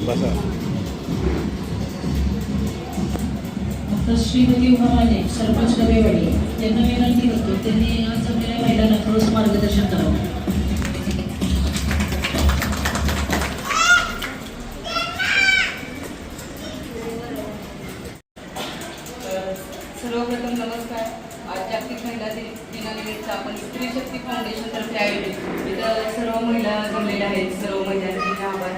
बसा. श्रीमती उमामाने सरपंच डबेवाडी यांना विनंती करतो त्यांनी आज जमलेल्या महिलांना थोडंसं मार्गदर्शन करावं. सर्वप्रथम नमस्कार. आज जागतिक महिला दिनानिमित्त आपण स्त्री शक्ती फाउंडेशन तर्फे आयोजित इथं सर्व महिला जमलेल्या आहेत. सर्व महिलांचे आभार.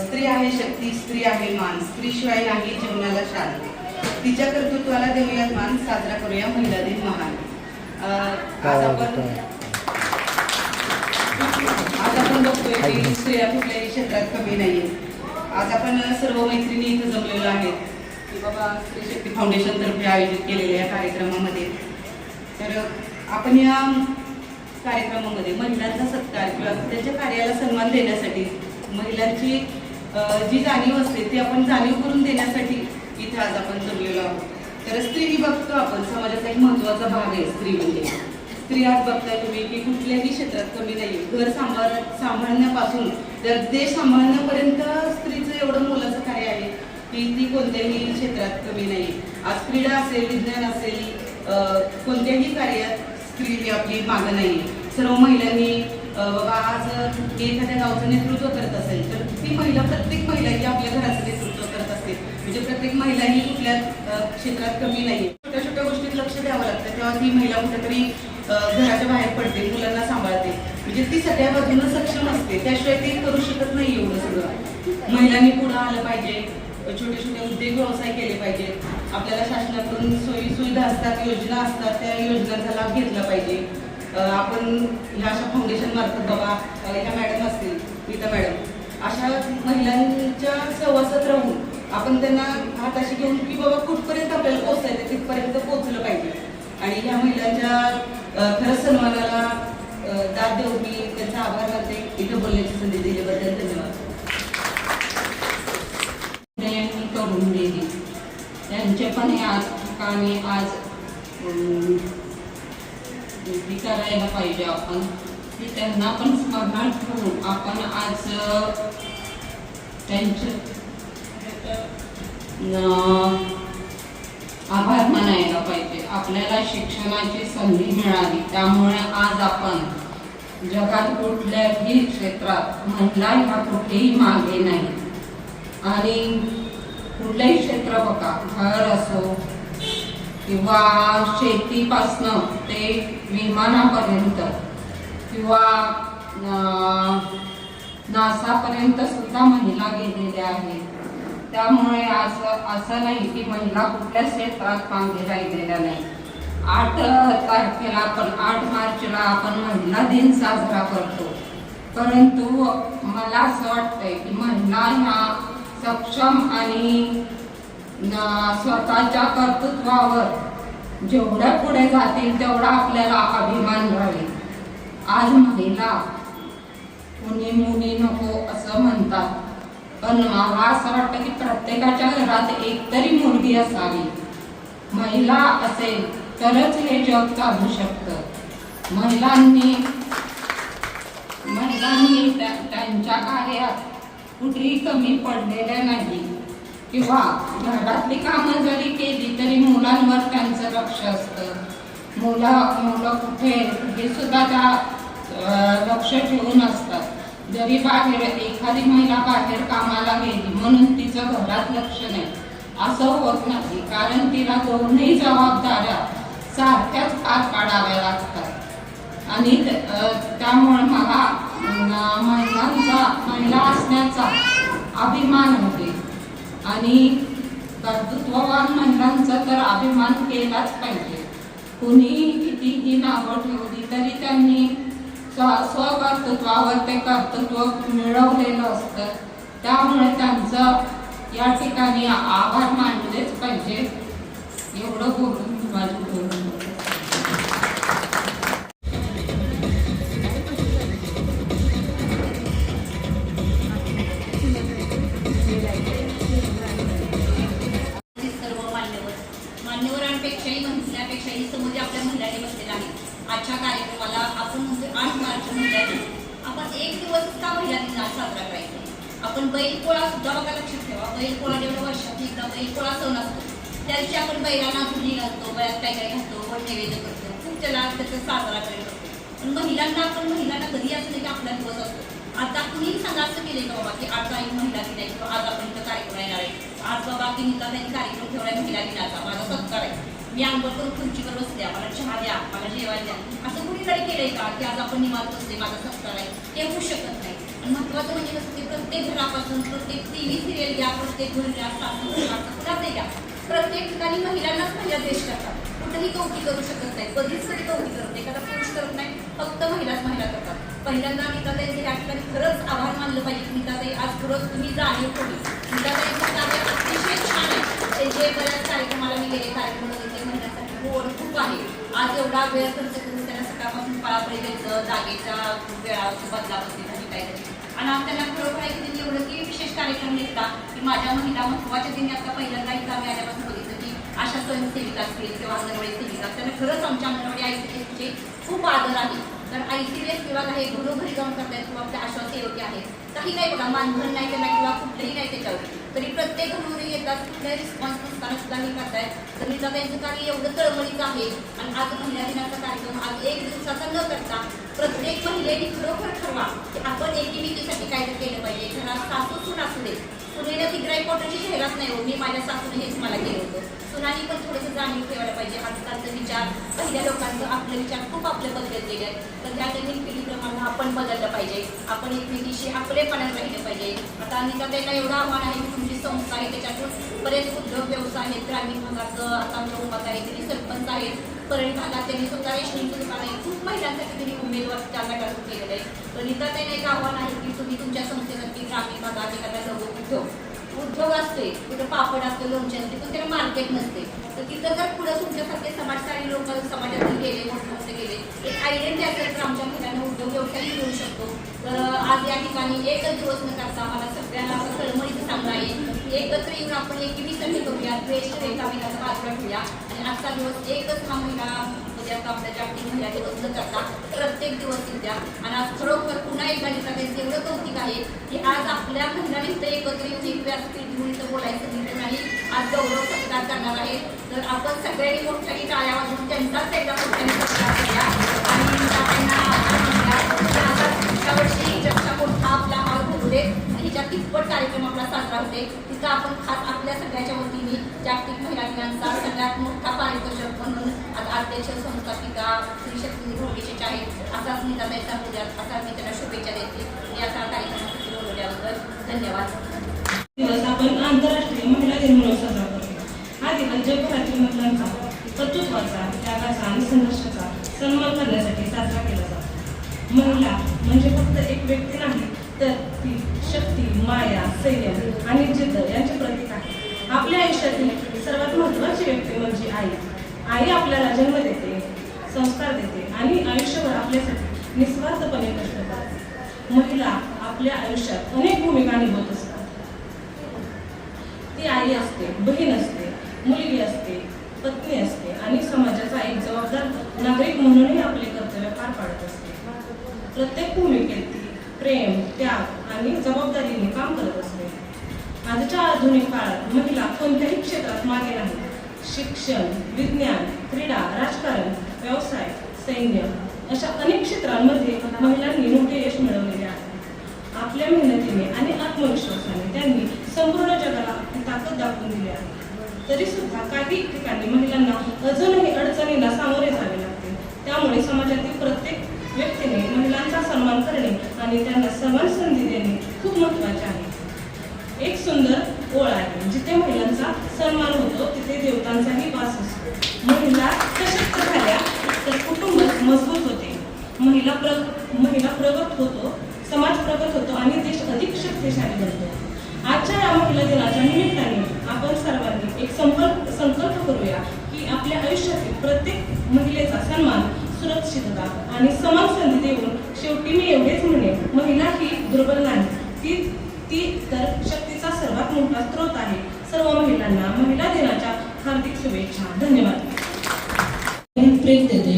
स्त्री आहे शक्ती, स्त्री आहे मान, स्त्रीशिवाय नाही जीवनाला शान, तिच्या कर्तृत्वाला देऊयात मान, साजरा करूया महिला दिन महान. आज आपण बघतोय की स्त्रिया कुठल्याही क्षेत्रात कमी नाहीये. आज आपण सर्व मैत्रिणी इथं जमलेलो आहेत की बाबा स्त्री शक्ती फाउंडेशन तर्फे आयोजित केलेल्या या कार्यक्रमामध्ये. तर आपण या कार्यक्रमामध्ये महिलांचा सत्कार किंवा त्यांच्या कार्याला सन्मान देण्यासाठी महिलांची जी जाणीव असते ती आपण जाणीव करून देण्यासाठी इथे आज आपण जमलेलो आहोत. तर स्त्री ही बघतो आपण समाजाचा एक महत्त्वाचा भाग आहे. स्त्री म्हणजे स्त्री आज बघताय तुम्ही की कुठल्याही क्षेत्रात कमी नाही. घर सांभाळण्यापासून तर देश सांभाळण्यापर्यंत स्त्रीचं एवढं मोलाचं कार्य आहे की ती कोणत्याही क्षेत्रात कमी नाही. आज क्रीडा असेल, विज्ञान असेल, कोणत्याही कार्यात स्त्री ही आपली मागं नाही. सर्व महिलांनी बाबा आज एखाद्या गावचं नेतृत्व करत असेल तर ती महिला, प्रत्येक महिला ही आपल्या घराचं नेतृत्व करत असते. म्हणजे प्रत्येक महिला ही कुठल्या क्षेत्रात कमी नाही. छोट्या छोट्या गोष्टीत लक्ष द्यावं लागतं तेव्हा ती महिला कुठेतरी घराच्या बाहेर पडते, मुलांना सांभाळते. म्हणजे ती सगळ्या बाजूनं सक्षम असते. त्याशिवाय ती करू शकत नाही एवढं सगळं. महिलांनी पुढं आलं पाहिजे, छोटे छोटे उद्योग व्यवसाय केले पाहिजेत. आपल्याला शासनाकडून सोयी सुविधा असतात, योजना असतात, त्या योजनांचा लाभ घेतला पाहिजे. आपण ह्या अशा फाउंडेशन मार्फत बाबा ह्या मॅडम असतील, गीता मॅडम, अशा महिलांच्या सहवासात राहून आपण त्यांना हाताशी घेऊन की बाबा कुठपर्यंत आपल्याला पोहोचायचं तिथपर्यंत पोहोचलं पाहिजे. आणि ह्या महिलांच्या खरंच सन्मानाला दाद देऊ मी त्यांचा आभार मानते. इथं बोलण्याची संधी दिल्याबद्दल धन्यवाद. करून दिली त्यांचे पण या ठिकाणी आज करायला पाहिजे आपण की त्यांना पण स्मरणात ठेवून आपण आज त्यांचे आभार मानायला पाहिजे. आपल्याला शिक्षणाची संधी मिळाली त्यामुळे आज आपण जगात कुठल्याही क्षेत्रात महिला ह्या कुठेही मागे नाही. आणि कुठलंही क्षेत्र बघा, घर असो किंवा शेतीपासनं ते विमानापर्यंत किंवा नासापर्यंत सुद्धा महिला गेलेल्या आहेत. त्यामुळे असं नाही की महिला कुठल्या क्षेत्रात मागे राहिलेल्या नाही. 8 तारखेला आपण 8 मार्चला आपण महिला दिन साजरा करतो. परंतु मला असं वाटतंय की महिला ह्या सक्षम आणि स्वतःच्या कर्तृत्वावर जेवढ्या पुढे जातील तेवढा आपल्याला अभिमान राहील. आज महिला कुणी मुनी नको असं म्हणतात, पण मला असं वाटतं की प्रत्येकाच्या घरात एकतरी मुलगी असावी. महिला असेल तरच हे जग चालू शकतं. महिलांनी त्यांच्या कार्यात कुठेही कमी पडलेल्या नाही किंवा घरातली कामं जरी केली तरी मुलांवर त्यांचं लक्ष असतं. मुलं कुठे हे सुद्धा त्या लक्ष ठेवून असतात. जरी बाहेर एखादी महिला बाहेर कामाला गेली म्हणून तिचं घरात लक्ष नाही असं होत नाही, कारण तिला दोन्ही जबाबदाऱ्या सारख्याच पार पाडाव्या लागतात. आणि त्यामुळे मला महिला असण्याचा अभिमान होते. आणि कर्तृत्ववान महिलांचा तर अभिमान केलाच पाहिजे. कुणीही कितीही नावं ठेवली तरी त्यांनी स्वकर्तृत्वावर ते कर्तृत्व मिळवलेलं असतं. त्यामुळे त्यांचं या ठिकाणी आभार मानलेच पाहिजे. एवढं बोलून माझं बोलून मान्यवरांपेक्षाही म्हणण्यापेक्षाही समोर आपल्या महिलांनी बसलेल्या आहेत. आजच्या कार्यक्रमाला आपण 8 मार्च महिला दिन आपण एक दिवस का महिला दिन साजरा करायचा. आपण बैलपोळा सुद्धा बघा लक्षात ठेवा, बैलपोळा जेवढा वर्षात एकदा बैलपोळा सण असतो त्या दिवशी आपण बैलांना धुणी घालतो, बऱ्याच काय काय घालतो, गोड नैवेद्य करतो, खूप त्याला त्याचा साजरा करतो. पण महिलांना कधी असं नाही की आपला दिवस असतो. आता कुणी सांगा असं केले का बाबा की आज आई महिला दिन आहे किंवा आज आपण इथं कार्यक्रम येणार आहे, आज बाबा की त्यांनी कार्यक्रम ठेवलाय महिला दिनाचा, माझा सत्कार आहे, मी अंघोळ करून खुर्चीवर बसते, मला चहा द्या, मला जेवायला द्या, असं कुणीकडे केलंय का की आज आपण निवांत बसते, माझा सत्कार आहे, ते होऊ शकत नाही. आणि महत्वाचं म्हणजे कसं की प्रत्येक घरापासून प्रत्येक टीव्ही सिरियल घ्या, प्रत्येक घर घ्या, कुणाचंही घ्या, प्रत्येक ठिकाणी महिलांनाच महिला देश करतात. कुठेही कौती करू शकत नाही, कधीच कधी कौती करत नाही, एखादा पुरुष करत नाही, फक्त महिलाच महिला करतात. पहिल्यांदा नीताताईंचे या ठिकाणी खरंच आभार मानलं पाहिजे. नीताताई आज खरंच तुम्ही जाणीव ठेवली. नीताताईंचं कार्य अतिशय छान आहे. त्यांचे बऱ्याच कार्यक्रमाला मी गेले, कार्यक्रम बघितले, महिलांसाठी गोड खूप आहे. आज एवढा वेळ खर्च करून त्यांना सकाळपासून पळापळी द्यायचं, जागेच्या वेळा बदलावती झाली काहीतरी, आणि आज त्यांना खरोखर आहे की त्यांनी एवढं की विशेष कार्यक्रम घेतला की माझ्या महिला महत्वाच्या दिनी आता पहिल्यांदा इथं आम्ही आल्यापासून बघितलं की अशा स्वयंसेविका असतील किंवा अंगणवाडी सेविका, त्यांना खरंच आमच्या अंगणवाडी ICDSचे खूप आदर आहे. तर ICDS विभाग आहे, घरोघरी जाऊन करतायत किंवा आपल्या आशा सेवकी आहेत, काही नाही बघा, मानधन नाही त्यांना किंवा कुठलंही नाही त्याच्यावर, तरी प्रत्येक घरोघरी येतात, कुठल्याही रिस्पॉन्स नसताना सुद्धा हे करतायत. तर नीताताईंचं कार्य एवढं तळमळीचं आहे. आणि आज महिला दिनाचा कार्यक्रम आज एक दिवसाचा न करता प्रत्येक महिलेने खरोखर ठरवा की आपण एकीमेकीसाठी काहीतरी केलं पाहिजे. घरात सासू सून असू दे, सुनेला ती ग्राईपोटाची जाहिरात नाही हो, मी माझ्या सासूने हेच मला केलं होतं, सुनानी पण थोडंसं जाणीव ठेवायला पाहिजे. आजकालचा विचार, पहिल्या लोकांचं आपले विचार खूप आपले बदललेले आहेत, तर त्या नवीन पिढीप्रमाणे आपण बदललं पाहिजे, आपण एकमेकीशी आपलेपणात राहिलं पाहिजे. आता नीताताईंना एवढं आव्हान आहे की तुमची संस्था आहे, त्याच्यातून बरेच उद्योग व्यवसाय आहेत, ग्रामीण भागाचं आता आमच्या उभात आहे, त्यांनी सरपंच आहेत, परळी भागात त्यांनी स्वतः रेशनिंगचं दुकान आहे, खूप महिलांसाठी त्यांनी उमेदवार त्या गटातून केलेलं आहे. तर नीताताईंना एक आव्हान आहे की तुम्ही तुमच्या संस्थेसाठी ग्रामीण भागात एखादा लघु उद्योग असते, कुठं पापड असते, लोणचे असते, पण त्याला मार्केट नसते, तर तिथं जर पुढे तुमच्यासारखे समाजकारी लोक समाजातून गेले, मोठे गेले, एक आयडेंटिटी असेल तर आमच्या महिलांना उद्योग व्यवसाय मिळू शकतो. तर आज या ठिकाणी एकच दिवस न करता आम्हाला सगळ्यांना असं तळमळीचं सांगणं आहे, एकत्र येऊन आपण एकीमेकांनी करूया, द्वेष एकामेकांचा बाजूला ठेवूया. आणि आजचा दिवस एकच हा महिला आपल्या जागतिक महिला दिवस न करता प्रत्येक दिवस द्या. आणि आज खरोखर पुन्हा एकदा नीताताईंचं एवढं कौतिक आहे की आज आपल्या महिलांनी इथं एकत्र येऊन एक व्यासपीठ घेऊन इथं बोलायचं निर्णय आणि आज गौरव सत्कार करणार आहे. तर आपण सगळ्यांनी मोठ्याने टाळ्या वाजवून त्यांचाच एकदा मोठ्याने सत्कार करूया. आणि नीताताईंना पुढच्या वर्षी हिच्यापेक्षा मोठा आपला हॉल भरू दे, हिच्या कितपत कार्यक्रम आपला साजरा होते, तिथं आपण खास आपल्या सगळ्याच्या वतीने जागतिक महिला दिनाचा सगळ्यात मोठा पारितोषिक म्हणून आता अध्यक्ष संस्थापिका श्री शक्ती भोगेचे आहेत, असाच नीताताईंचा पूजात असा मी त्यांना शुभेच्छा देते. याचा कार्यक्रमासाठी बोलवल्याबद्दल धन्यवाद. दिवस आपण आंतरराष्ट्रीय महिला दिन म्हणून साजरा करतो. हा दिवस जगभरातील महिलांचा कर्तृत्वाचा, त्यागाचा आणि संघर्षाचा सन्मान करण्यासाठी साजरा केला जातो. महिला म्हणजे फक्त एक व्यक्ती नाही, तर ती शक्ती, माया, संयम आणि जिद्द यांचे प्रतीक आहे. आपल्या आयुष्यातील सर्वात महत्त्वाची व्यक्ती म्हणजे आई. आई आपल्याला जन्म देते, संस्कार देते आणि आयुष्यभर आपल्यासाठी निस्वार्थपणे कष्ट करते. महिला आपल्या आयुष्यात अनेक भूमिका निभावत असतात. ती आई असते, बहीण असते, मुलगी असते, पत्नी असते आणि समाजाचा एक जबाबदार नागरिक म्हणूनही आपले कर्तव्य पार पाडत असते. प्रत्येक भूमिकेत ती प्रेम, त्याग आणि जबाबदारीने काम करत असते. आजच्या आधुनिक काळात महिला कोणत्याही क्षेत्रात मागे नाही. शिक्षण, विज्ञान, क्रीडा, राजकारण, व्यवसाय, सैन्य अशा अनेक क्षेत्रांमध्ये महिलांनी मोठे यश मिळवलेले आहे. आपल्या मेहनतीने आणि आत्मविश्वासाने त्यांनी संपूर्ण जगाला आपली ताकद दाखवून दिली आहे. तरी सुद्धा काही ठिकाणी महिलांना अजूनही अडचणींना सामोरे जावे लागते. त्यामुळे समाजातील प्रत्येक व्यक्तीने महिलांचा सन्मान करणे आणि त्यांना समान संधी देणे खूप महत्त्वाचे आहे. एक सुंदर ओळ आहे, जिथे महिलांचा सन्मान होतो तिथे देवतांचाही वास असतो. महिला सशक्त झाल्या तर कुटुंब मजबूत होते, महिला प्रगत होतो, समाज प्रगत होतो आणि देश अधिक शक्तिशाली बनतो. आजच्या या महिला दिनाच्या निमित्ताने आपण सर्वांनी एक संकल्प करूया की आपल्या आयुष्यातील प्रत्येक महिलेचा सन्मान, सुरक्षितता आणि समान संधी देऊन शेवटी मी एवढेच म्हणेन, महिला ही दुर्बल नाही, ती तर शक्तीचा सर्वात मोठा स्रोत आहे. सर्व महिलांना महिला दिनाच्या हार्दिक शुभेच्छा. धन्यवाद. प्रेम देते,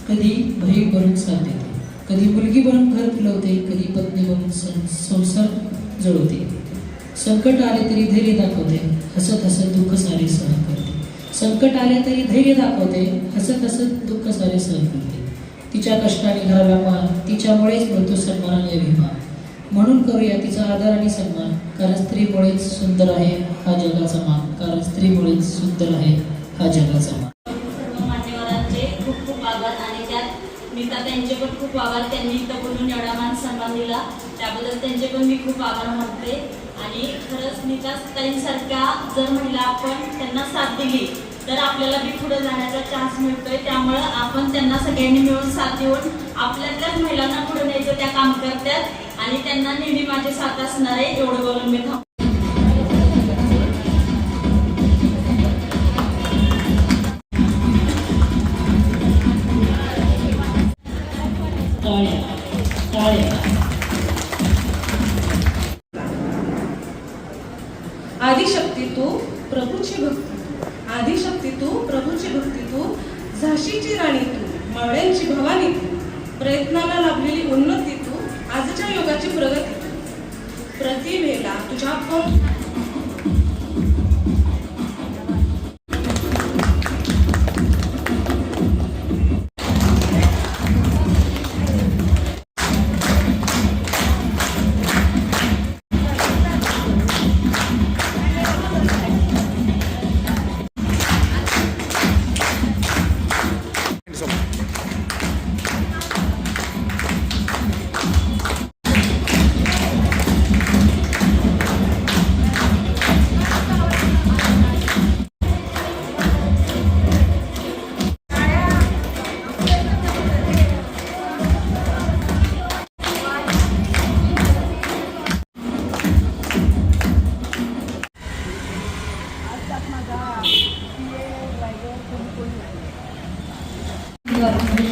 कधी बहीण बनून साथ देते, कधी मुलगी बनून घर फुलवते, कधी पत्नी बनून संसार जुळवते. संकट आले तरी धैर्य दाखवते, हसत हसत दुःख सारे सहन करते. संकट आले तरी धैर्य दाखवते, हसत हसत दुःख सारे सहन करते. तिच्या कष्टाने घराला मान, तिच्यामुळेच मिळतो सन्मानाने अभिमान. म्हणून करूया तिचा आदर आणि सन्मान, कारण स्त्रीमुळेच सुंदर आहे हा जगाचा मान. कारण स्त्रीमुळेच सुंदर आहे हा जगाचा मान. सर्व मान्यवरांचे खूप खूप आभार आणि त्यात नीता त्यांचे पण खूप आभार. त्यांनी इथं बोलून एवढा मान सन्मान दिला त्याबद्दल त्यांचे पण मी खूप आभार मानते. आणि खरंच नीता ताईंसारख्या जर महिला आपण त्यांना साथ दिली तर आपल्याला बी पुढे जाण्याचा चान्स मिळतोय. त्यामुळं आपण त्यांना सगळ्यांनी मिळून साथ देऊन आपल्यातल्याच महिलांना पुढे न्यायचं त्या काम करतात आणि त्यांना नेहमी माझी साथ असणार आहे. एवढं बोलून मी थांबते. टाळ्या टाळ्या. आदिशक्ती तू प्रभूची भक्ती, आदिशक्ती तू प्रभूची भक्ती तू, झाशीची राणी तू, मावळ्यांची भवानी तू, प्रयत्नाला लाभलेली उन्नती तू, आजच्या योगाची प्रगती तू, प्रतिभेला तुझ्या पण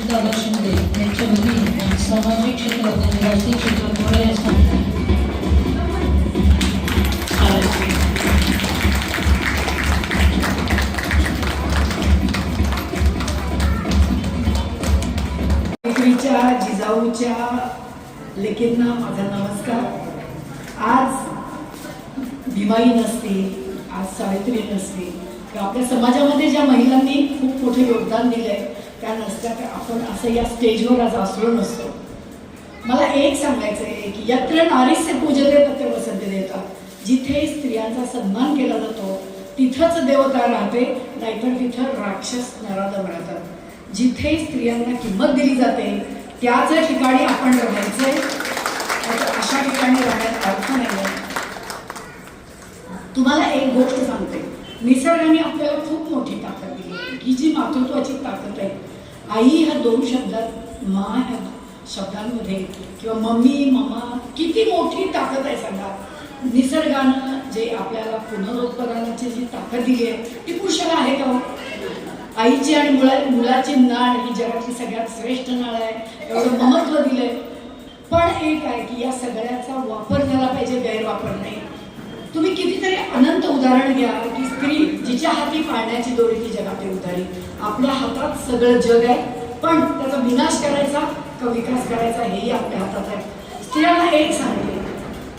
दादा शिंदे यांच्या वतीने सामाजिक क्षेत्रात आणि राजकीय क्षेत्रात मोलाचे स्थान. मैत्रीच्या जिजाऊच्या लेकींना माझा नमस्कार. आज भीमाई नसते, आज सावित्री नसते, तर आपल्या समाजामध्ये ज्या महिलांनी खूप मोठे योगदान दिले आहे त्या नसत्या तर आपण असं या स्टेजवर आज असलो नसतो. मला एक सांगायचं आहे की यत्र नारीस्य पूजते तत्र वसंते देवता. जिथे स्त्रियांचा सन्मान केला जातो तिथंच देवता राहते, नाहीतर तिथं राक्षस नराधम राहतात. जिथे स्त्रियांना किंमत दिली जाते त्याच ठिकाणी आपण राहायचंय, अशा ठिकाणी राहण्यात अर्थ नाही. तुम्हाला एक गोष्ट सांगते, निसर्गाने आपल्याला खूप मोठी ताकद दिली आहे, ही जी मातृत्वाची ताकद आहे. आई ह्या दोन शब्दात, मा ह्या शब्दांमध्ये किंवा मम्मी ममा किती मोठी ताकद आहे सांगा. निसर्गानं जे आपल्याला पुनरुत्पादनाची जी ताकद दिली आहे ती पुरुषाला आहे का? आईची आणि मुलाची नाळ ही जगातली सगळ्यात श्रेष्ठ नाळ आहे, एवढं महत्त्व दिलंय. पण एक आहे की या सगळ्याचा वापर झाला पाहिजे, गैरवापर नाही. तुम्ही कितीतरी अनंत उदाहरण घ्या की स्त्री जिच्या हाती पाळण्याची दोरी ती जगाते उधारी. आपल्या हातात सगळं जग आहे, पण त्याचा विनाश करायचा का विकास करायचा हेही आपल्या हातात आहे. स्त्रियांना एक सांगते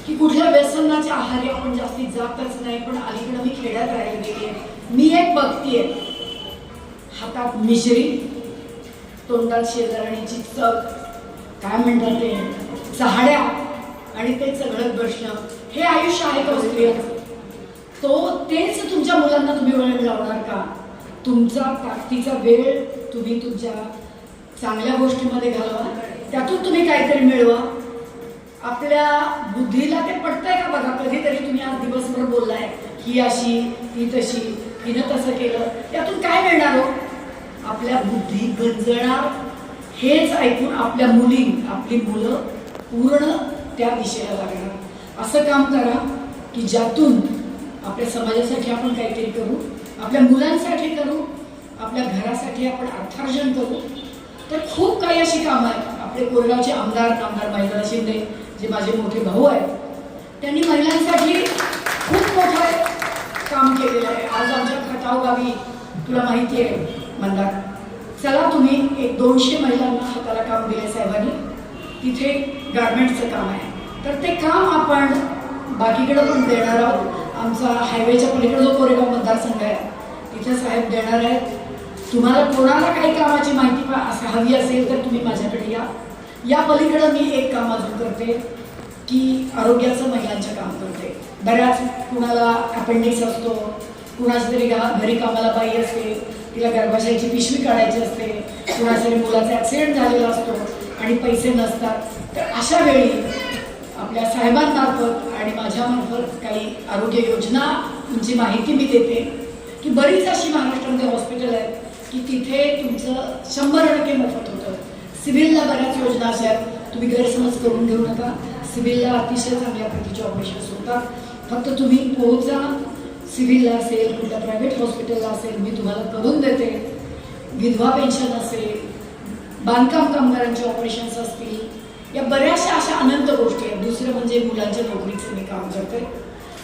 की कुठल्या व्यसनाच्या आहारी आपण जास्तीत जातच नाही. पण अलीकडे मी खेड्यात राहायला गेली आहे, मी एक बघतीये हातात मिश्री, तोंडात शेजारणीची चव, काय म्हणतात ते चहाड्या, आणि ते चघळत बसणं, हे आयुष्य आहे का स्त्रियांचं? तो तेच तुमच्या मुलांना तुम्ही वेळ लावणार का? तुमचा ताकदीचा वेळ तुम्ही तुमच्या चांगल्या गोष्टीमध्ये घालवा, त्यातून तुम्ही काहीतरी मिळवा. आपल्या बुद्धीला ते पटतंय का बघा. कधीतरी तुम्ही आज दिवसभर बोललाय ही अशी ती तशी, हिनं तसं केलं, त्यातून काय मिळणार हो? आपल्या बुद्धी गंजणार. हेच ऐकून आपल्या मुली, आपली मुलं पूर्ण त्या दिशेला लागणार. असं काम करा की ज्यातून आपल्या समाजासाठी आपण काहीतरी करू, आपल्या मुलांसाठी करू, आपल्या घरासाठी आपण अर्थार्जन करू. तर खूप काही अशी कामं आहेत. आपले कोरेगावचे आमदार महेंद्र शिंदे जे माझे मोठे भाऊ आहेत, त्यांनी महिलांसाठी खूप मोठं काम केलेलं आहे. आज आमच्या खटाव गावी तुला माहिती आहे मंदार, चला तुम्ही 100-200 महिलांना हाताला काम दिले साहेबांनी. तिथे गारमेंटचं काम आहे, तर ते काम आपण बाकीकडं पण देणार आहोत. आमचा हायवेच्या पलीकडे जो कोरेगाव मतदारसंघ आहे तिथे साहेब देणार आहेत. तुम्हाला कोणाला काही कामाची माहिती असं हवी असेल तर तुम्ही माझ्याकडे या. या पलीकडं मी एक काम अजून करते की आरोग्याचं महिलांचं काम करते. बऱ्याच कुणाला अपेंडिक्स असतो, कुणाच्या तरी घरी कामाला बाई असते, तिला गर्भाशयाची पिशवी काढायची असते, कुणाच्या तरी मुलाचा ॲक्सिडेंट झालेला असतो आणि पैसे नसतात. तर अशा वेळी आपल्या साहेबांमार्फत आणि माझ्यामार्फत काही आरोग्य योजनांची माहिती मी देते की बरीच अशी महाराष्ट्रामध्ये हॉस्पिटल आहेत की तिथे तुमचं 100% मोफत होतं. सिव्हिलला बऱ्याच योजना अशा आहेत, तुम्ही गैरसमज करून घेऊ नका. सिव्हिलला अतिशय चांगल्या प्रतीचे ऑपरेशन्स होतात. फक्त तुम्ही पोहोचा, सिव्हिलला असेल, कुठल्या प्रायव्हेट हॉस्पिटलला असेल, मी तुम्हाला करून देते. विधवा पेन्शन असेल, बांधकाम कामगारांचे ऑपरेशन्स असतील, या बऱ्याचशा अशा अनंत गोष्टी आहेत. दुसरं म्हणजे मुलांच्या नोकरीचं मी काम करते.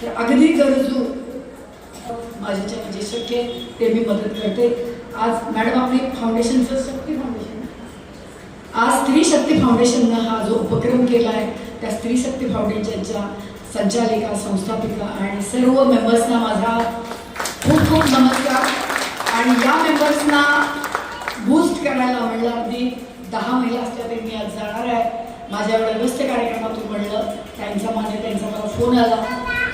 तर अगदी गरजू माझ्याच्या जे शक्य आहे ते मी मदत करते. आज मॅडम आपली फाउंडेशनचं शक्ती फाउंडेशन, आज स्त्री शक्ती फाउंडेशननं हा जो उपक्रम केला आहे त्या स्त्री शक्ती फाउंडेशनच्या संचालिका, संस्थापिका आणि सर्व मेंबर्सना माझा खूप खूप नमस्कार. आणि या मेंबर्सना बूस्ट करायला म्हणलं, अगदी 10 महिला असल्या तरी मी आज जाणार आहे. माझ्या एवढ्या व्यस्त कार्यक्रमातून म्हणलं त्यांचा मला फोन आला.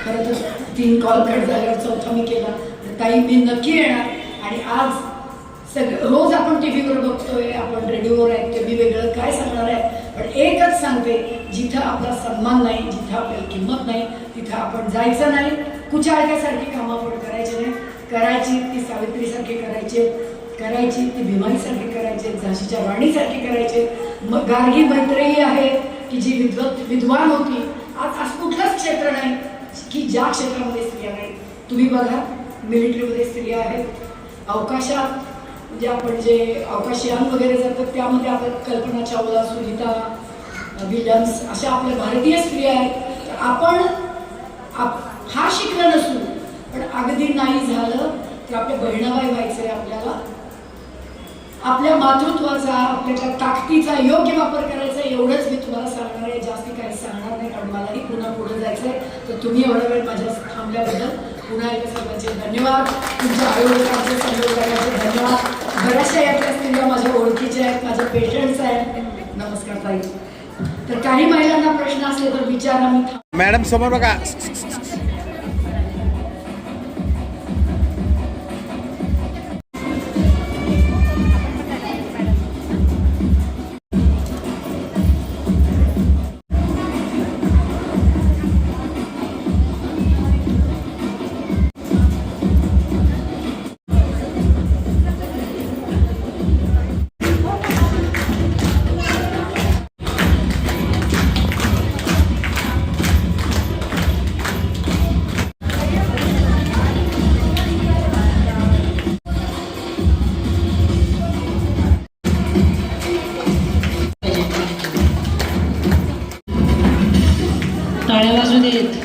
खरं तर 3 कॉल कट झाल्यावर 4था मी केला. तर ताई मी नक्की येणार. आणि आज रोज आपण टी व्हीवर बघतोय, आपण रेडिओवर ऐकतोय, मी वेगळं काय सांगणार आहे, पण एकच सांगते, जिथं आपला सन्मान नाही, जिथं आपल्याला किंमत नाही, तिथं आपण जायचं नाही. कुचाळक्यासारखी कामं आपण करायची नाही. करायची ती सावित्रीसारखी करायची ती भीमाईसारखी करायची, झाशीच्या राणीसारखी करायची. मग गार्गी मैत्रेयी आहे की जी विद्वान होती. आज असं कुठलंच क्षेत्र नाही की ज्या क्षेत्रामध्ये स्त्रिया नाही. तुम्ही बघा, मिलिटरीमध्ये स्त्रिया आहेत, अवकाशात म्हणजे आपण जे अवकाशयान वगैरे जातात त्यामध्ये आपण कल्पना चावला, सुनीता विल्यम्स अशा आपल्या भारतीय स्त्रिया आहेत. तर आपण फार शिकलं नसू, पण अगदी नाही झालं तर आपल्या बहिणाबाई व्हायचं आहे. आपल्याला आपल्या मातृत्वाचा, आपल्या ताकदीचा योग्य वापर करायचा, एवढंच मी तुम्हाला सांगणार आहे. जास्ती काही सांगणार नाही, कारण मलाही पुन्हा पुढे जायचं आहे. तर तुम्ही एवढा वेळ माझ्या थांबल्याबद्दल पुन्हा एकदा सर्वांचे धन्यवाद. तुमच्या आयोजकांचे सहयोगाचे धन्यवाद. बऱ्याचशा यातल्या स्त्रिया माझ्या ओळखीच्या आहेत, माझ्या पेशंट्स आहेत. नमस्कार ताई. तर काही महिलांना प्रश्न असले तर विचारा. मी मॅडम समोर बघा. टाळ्या वाजू देत.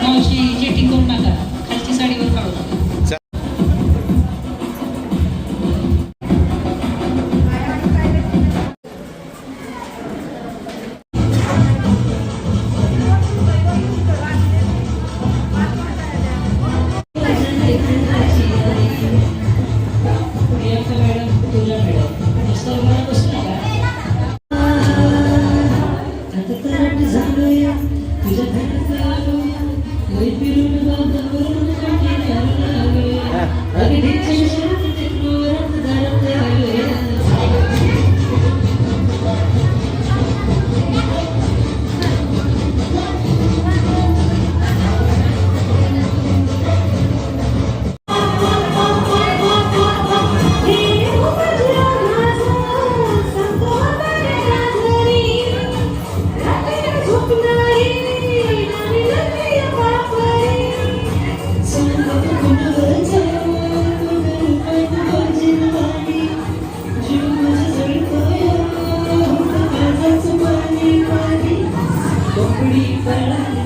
मावशी जेटिंग करून टाका, खालची साडीवर काढू नका. प्रियांका मॅडम, तुझ्या मॅडम मस्त मला बसू नका. आता तर झालोय तुझ्या घरात आलोय, घरी फिरून बाजावरून काठी लागलोय, अगदीच शरत टेकलोवर दारात आलोय. झोपणारी एवढी कळाली